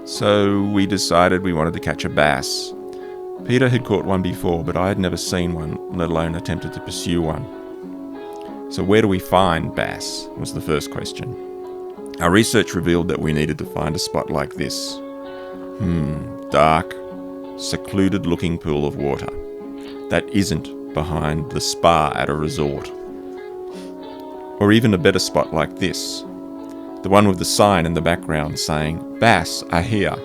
So we decided we wanted to catch a bass. Peter had caught one before, but I had never seen one, let alone attempted to pursue one. So where do we find bass, was the first question. Our research revealed that we needed to find a spot like this. Dark, secluded looking pool of water. That isn't behind the spa at a resort. Or even a better spot like this. The one with the sign in the background saying, "Bass are here."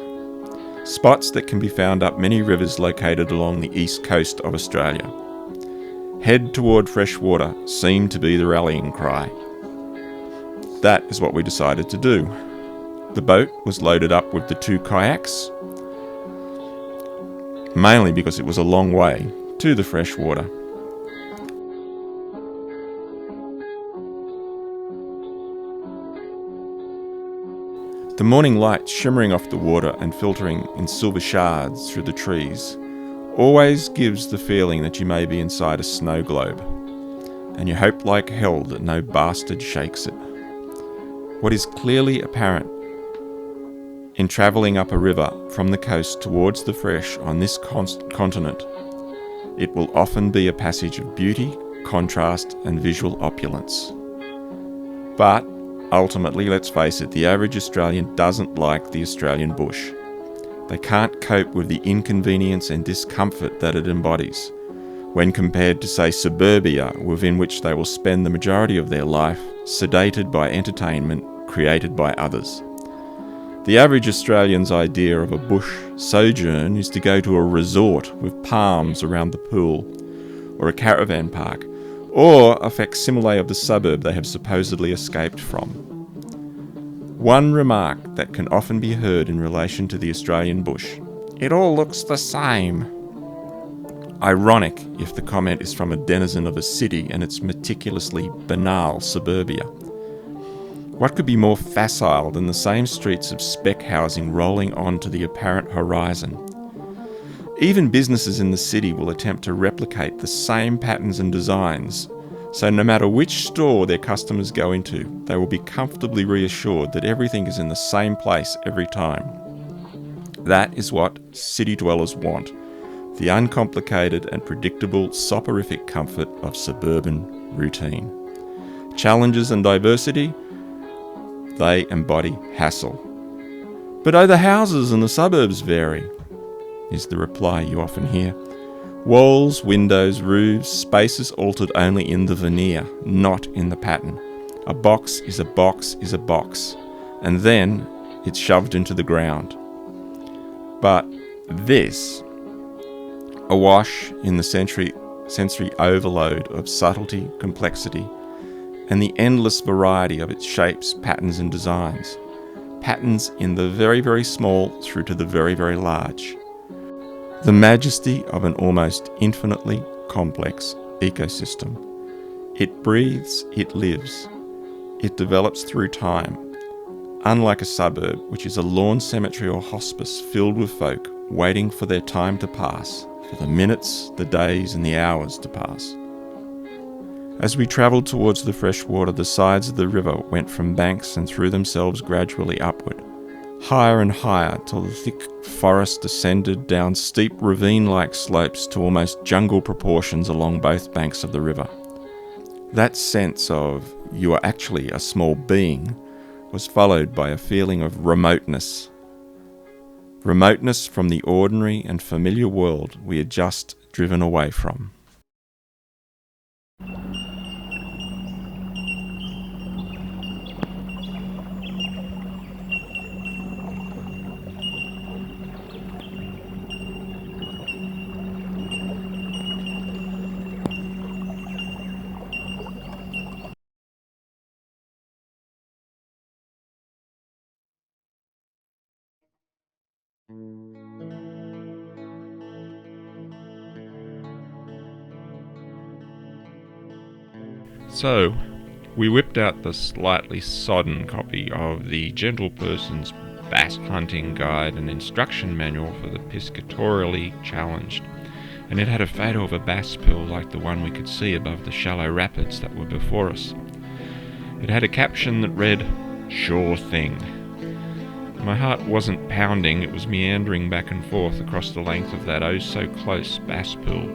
Spots that can be found up many rivers located along the east coast of Australia. Head toward fresh water seemed to be the rallying cry. That is what we decided to do. The boat was loaded up with the 2 kayaks, mainly because it was a long way to the fresh water. The morning light shimmering off the water and filtering in silver shards through the trees always gives the feeling that you may be inside a snow globe, and you hope like hell that no bastard shakes it. What is clearly apparent in travelling up a river from the coast towards the fresh on this continent, it will often be a passage of beauty, contrast and visual opulence. But ultimately, let's face it, the average Australian doesn't like the Australian bush. They can't cope with the inconvenience and discomfort that it embodies, when compared to, say, suburbia, within which they will spend the majority of their life sedated by entertainment created by others. The average Australian's idea of a bush sojourn is to go to a resort with palms around the pool, or a caravan park, or a facsimile of the suburb they have supposedly escaped from. One remark that can often be heard in relation to the Australian bush: "It all looks the same." Ironic if the comment is from a denizen of a city and its meticulously banal suburbia. What could be more facile than the same streets of spec housing rolling on to the apparent horizon? Even businesses in the city will attempt to replicate the same patterns and designs, so no matter which store their customers go into, they will be comfortably reassured that everything is in the same place every time. That is what city dwellers want, the uncomplicated and predictable soporific comfort of suburban routine. Challenges and diversity? They embody hassle. "But the houses and the suburbs vary," is the reply you often hear. Walls, windows, roofs, spaces altered only in the veneer, not in the pattern. A box is a box is a box, and then it's shoved into the ground. But this, awash in the sensory overload of subtlety, complexity, and the endless variety of its shapes, patterns and designs. Patterns in the very, very small through to the very, very large. The majesty of an almost infinitely complex ecosystem. It breathes, it lives, it develops through time. Unlike a suburb, which is a lawn cemetery or hospice filled with folk waiting for their time to pass, for the minutes, the days and the hours to pass. As we travelled towards the fresh water, the sides of the river went from banks and threw themselves gradually upward, higher and higher till the thick forest descended down steep ravine-like slopes to almost jungle proportions along both banks of the river. That sense of you are actually a small being was followed by a feeling of remoteness. Remoteness from the ordinary and familiar world we had just driven away from. So, we whipped out the slightly sodden copy of the Gentle Person's Bass Hunting Guide and Instruction Manual for the Piscatorially Challenged, and it had a photo of a bass pool like the one we could see above the shallow rapids that were before us. It had a caption that read, "Sure thing." My heart wasn't pounding, it was meandering back and forth across the length of that oh-so-close bass pool.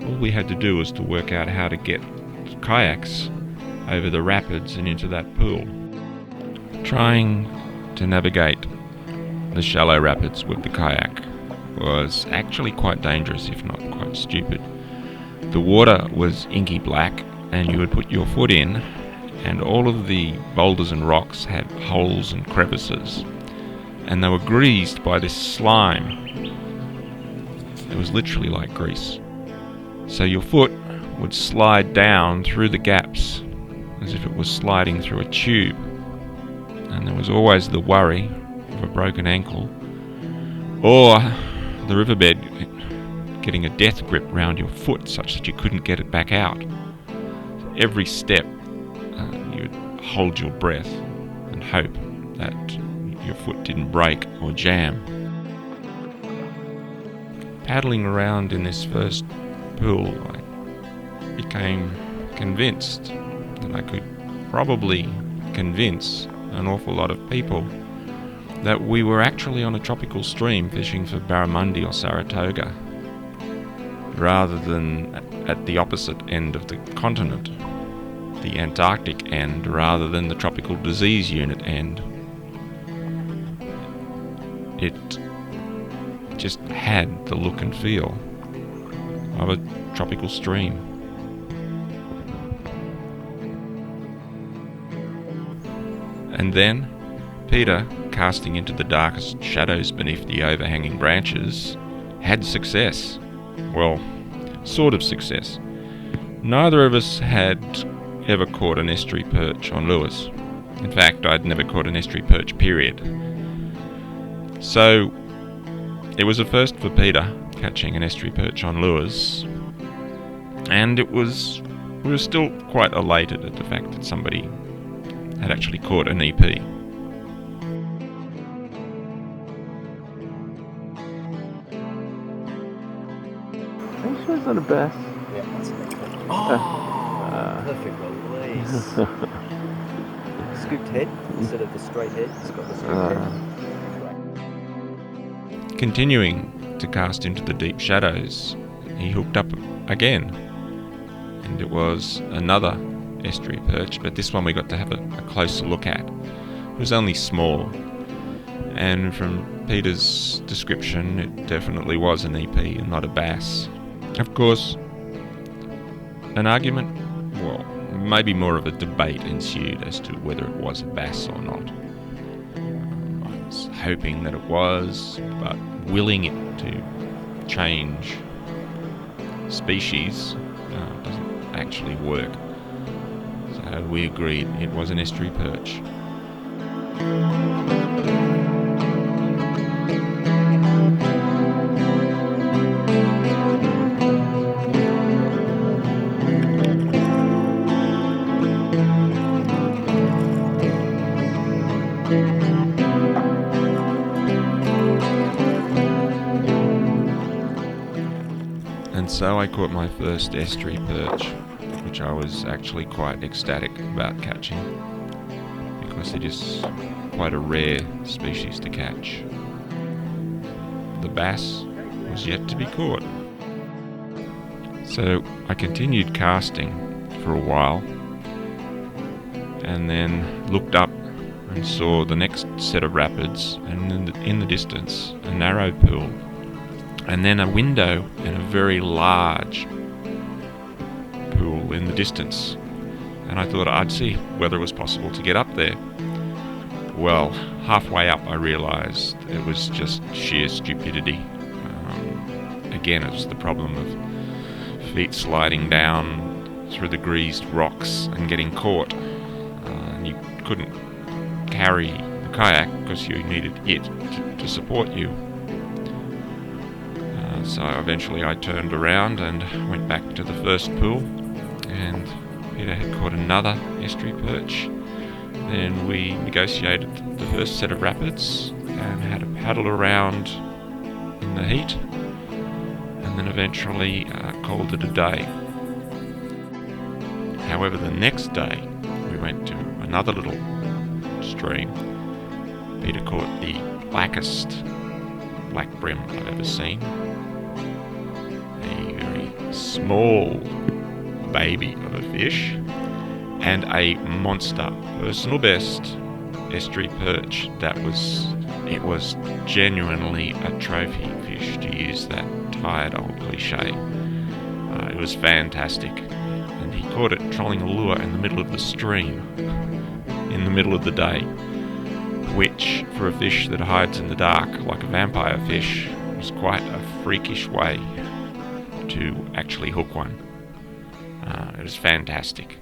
All we had to do was to work out how to get kayaks over the rapids and into that pool. Trying to navigate the shallow rapids with the kayak was actually quite dangerous, if not quite stupid. The water was inky black, and you would put your foot in, and all of the boulders and rocks had holes and crevices, and they were greased by this slime. It was literally like grease. So your foot would slide down through the gaps as if it was sliding through a tube, and there was always the worry of a broken ankle or the riverbed getting a death grip round your foot such that you couldn't get it back out. So every step you'd hold your breath and hope that your foot didn't break or jam. Paddling around in this first pool, I became convinced that I could probably convince an awful lot of people that we were actually on a tropical stream fishing for barramundi or Saratoga, rather than at the opposite end of the continent, the Antarctic end, rather than the tropical disease unit end. It just had the look and feel of a tropical stream. And then Peter, casting into the darkest shadows beneath the overhanging branches, had success. Well, sort of success. Neither of us had ever caught an estuary perch on lures. In fact, I'd never caught an estuary perch, period. So, it was a first for Peter, catching an estuary perch on lures, and we were still quite elated at the fact that somebody had actually caught an EP. Are you sure it's not a bass? Yeah, that's it. Oh, perfect release. Scooped head instead of the straight head. It's got the scooped head. Continuing to cast into the deep shadows, he hooked up again, and it was another estuary perch, but this one we got to have a closer look at. It was only small, and from Peter's description it definitely was an EP and not a bass. Of course, an argument, well, maybe more of a debate ensued as to whether it was a bass or not. I was hoping that it was, but willing it to change species doesn't actually work. So we agreed it was an estuary perch. And so I caught my first estuary perch, which I was actually quite ecstatic about catching, because it is quite a rare species to catch. The bass was yet to be caught. So I continued casting for a while, and then looked up and saw the next set of rapids, and in the distance a narrow pool, and then a window in a very large pool in the distance. And I thought I'd see whether it was possible to get up there. Well, halfway up I realised it was just sheer stupidity. Again, it was the problem of feet sliding down through the greased rocks and getting caught. And you couldn't carry the kayak because you needed it to support you. So eventually I turned around and went back to the first pool, and Peter had caught another estuary perch. Then we negotiated the first set of rapids and had a paddle around in the heat, and then eventually called it a day. However, the next day we went to another little stream. Peter caught the blackest black brim I've ever seen. A very small baby of a fish, and a monster, personal best, estuary perch that was genuinely a trophy fish, to use that tired old cliche. It was fantastic, and he caught it trolling a lure in the middle of the stream, in the middle of the day, which, for a fish that hides in the dark like a vampire fish, was quite a freakish way to actually hook one. It was fantastic.